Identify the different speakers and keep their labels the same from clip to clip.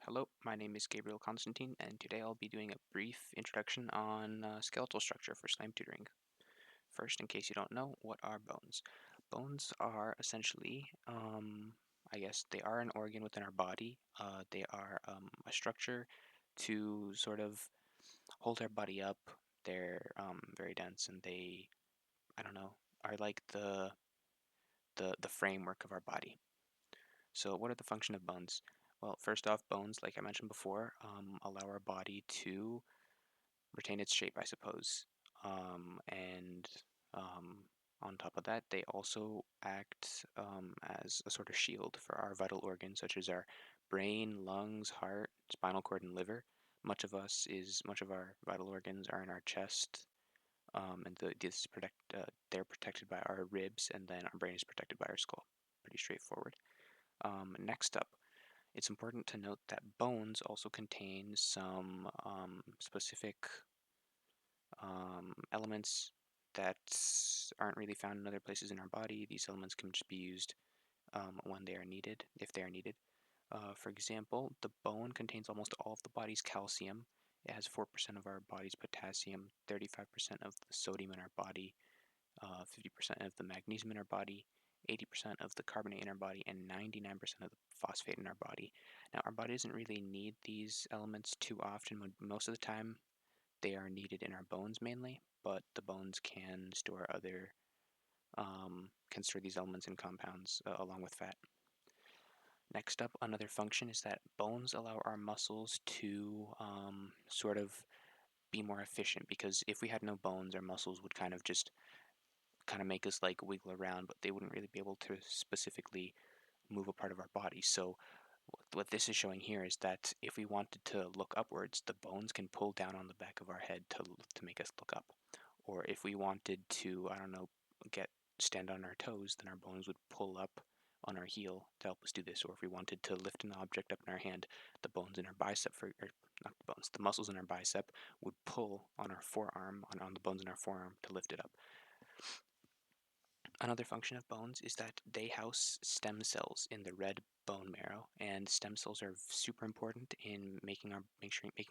Speaker 1: Hello, my name is Gabriel Constantine, and today I'll be doing a brief introduction on skeletal structure for slime tutoring. First, in case you don't know, what are bones? Bones are essentially, I guess, they are an organ within our body. They are a structure to sort of hold our body up. They're very dense, and they, I don't know, are like the framework of our body. So, what are the function of bones? Well, first off, bones, like I mentioned before, allow our body to retain its shape, I suppose. And on top of that, they also act as a sort of shield for our vital organs, such as our brain, lungs, heart, spinal cord, and liver. Much of our vital organs are in our chest, and they're protected by our ribs, and then our brain is protected by our skull. Pretty straightforward. Next up, it's important to note that bones also contain some specific elements that aren't really found in other places in our body. These elements can just be used when they are needed, if they are needed. For example, the bone contains almost all of the body's calcium. It has 4% of our body's potassium, 35% of the sodium in our body, 50% of the magnesium in our body, 80% of the carbonate in our body, and 99% of the phosphate in our body. Now, our body doesn't really need these elements too often. Most of the time, they are needed in our bones mainly, but the bones can store these elements in compounds along with fat. Next up, another function is that bones allow our muscles to sort of be more efficient, because if we had no bones, our muscles would kind of make us like wiggle around, but they wouldn't really be able to specifically move a part of our body. So what this is showing here is that if we wanted to look upwards, the bones can pull down on the back of our head to make us look up. Or if we wanted to, I don't know, get stand on our toes, then our bones would pull up on our heel to help us do this. Or if we wanted to lift an object up in our hand, the bones in our bicep, or not the bones, the muscles in our bicep would pull on our forearm, on the bones in our forearm to lift it up. Another function of bones is that they house stem cells in the red bone marrow, and stem cells are super important in making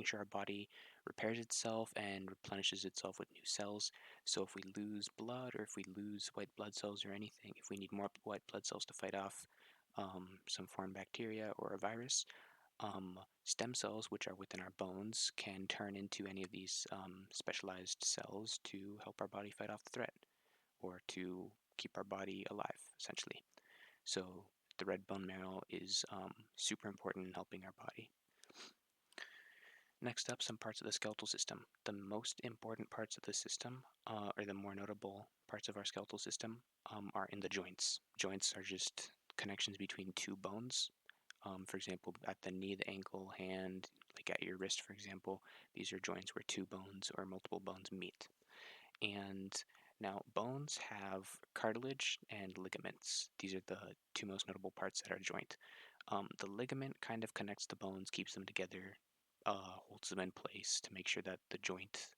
Speaker 1: sure our body repairs itself and replenishes itself with new cells. So if we lose blood, or if we lose white blood cells or anything, if we need more white blood cells to fight off some foreign bacteria or a virus, stem cells, which are within our bones, can turn into any of these specialized cells to help our body fight off the threat, or to keep our body alive, essentially. So the red bone marrow is super important in helping our body. Next up, some parts of the skeletal system. The most important parts of the system, or the more notable parts of our skeletal system, are in the joints. Joints are just connections between two bones. For example, at the knee, the ankle, hand, like at your wrist, for example, these are joints where two bones or multiple bones meet. And now bones have cartilage and ligaments. These are the two most notable parts that are a joint. The ligament kind of connects the bones, keeps them together, holds them in place to make sure that the joint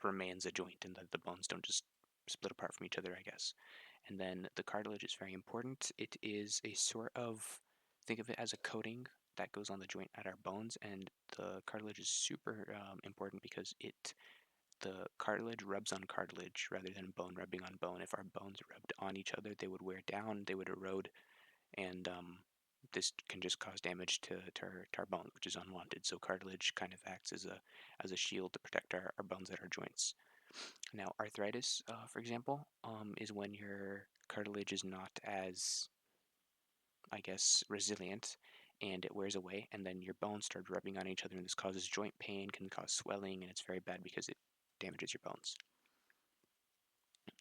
Speaker 1: remains a joint and that the bones don't just split apart from each other, I guess. And then the cartilage is very important. It is a sort of, think of it as a coating that goes on the joint at our bones, and the cartilage is super important because the cartilage rubs on cartilage rather than bone rubbing on bone. If our bones rubbed on each other, they would wear down, they would erode, and this can just cause damage to our bones, which is unwanted. So cartilage kind of acts as a shield to protect our bones at our joints. Now, arthritis, for example, is when your cartilage is not as, I guess, resilient, and it wears away, and then your bones start rubbing on each other, and this causes joint pain, can cause swelling, and it's very bad because it damages your bones.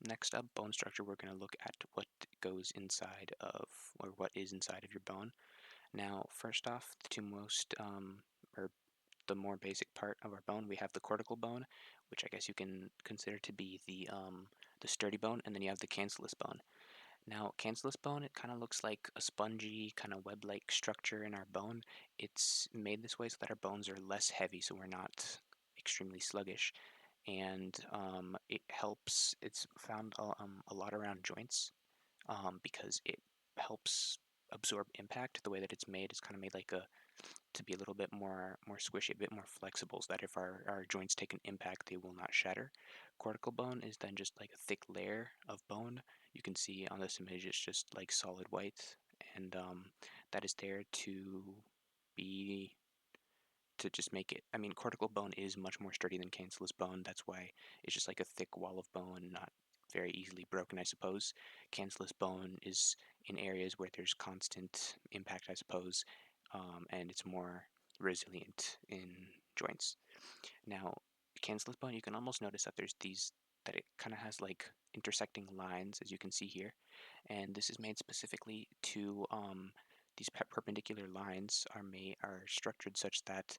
Speaker 1: Next up, bone structure, we're going to look at what goes inside of, or what is inside of your bone. Now, first off, or the more basic part of our bone, we have the cortical bone, which I guess you can consider to be the sturdy bone, and then you have the cancellous bone. Now, cancellous bone, it kind of looks like a spongy, kind of web-like structure in our bone. It's made this way so that our bones are less heavy, so we're not extremely sluggish. And it helps, it's found a lot around joints, because it helps absorb impact. The way that it's made is kind of made like a to be a little bit more squishy, a bit more flexible, so that if our joints take an impact, they will not shatter. Cortical bone is then just like a thick layer of bone. You can see on this image it's just like solid white, and that is there be to just make it. I mean, cortical bone is much more sturdy than cancellous bone. That's why it's just like a thick wall of bone, not very easily broken, I suppose. Cancellous bone is in areas where there's constant impact, I suppose, and it's more resilient in joints. Now, cancellous bone, you can almost notice that there's these that it kind of has like intersecting lines, as you can see here, and this is made specifically to these perpendicular lines are structured such that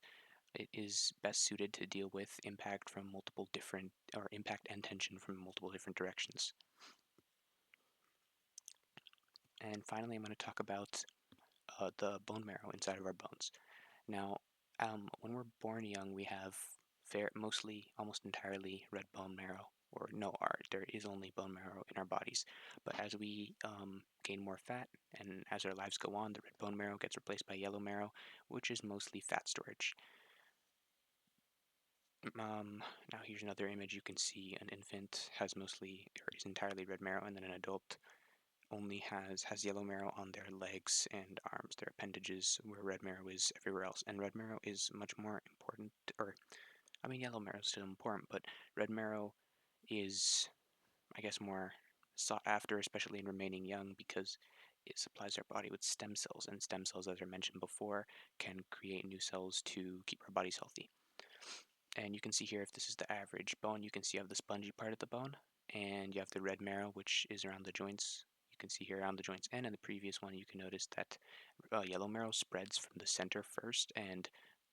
Speaker 1: it is best suited to deal with impact from multiple different, or impact and tension from multiple different directions. And finally, I'm going to talk about the bone marrow inside of our bones. Now, when we're born young, we have mostly, almost entirely red bone marrow, or no, there is only bone marrow in our bodies. But as we gain more fat, and as our lives go on, the red bone marrow gets replaced by yellow marrow, which is mostly fat storage. Now here's another image. You can see an infant has mostly, or is entirely red marrow, and then an adult only has yellow marrow on their legs and arms, their appendages, where red marrow is everywhere else. And red marrow is much more important, or I mean, yellow marrow is still important, but red marrow is, I guess, more sought after, especially in remaining young, because it supplies our body with stem cells, and stem cells, as I mentioned before, can create new cells to keep our bodies healthy. And you can see here, if this is the average bone, you can see you have the spongy part of the bone, and you have the red marrow, which is around the joints. You can see here around the joints, and in the previous one, you can notice that yellow marrow spreads from the center first, and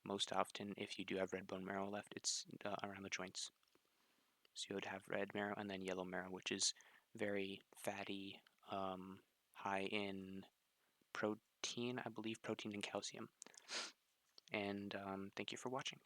Speaker 1: most often, if you do have red bone marrow left, it's around the joints. So you would have red marrow and then yellow marrow, which is very fatty, high in protein, I believe, protein and calcium. And thank you for watching.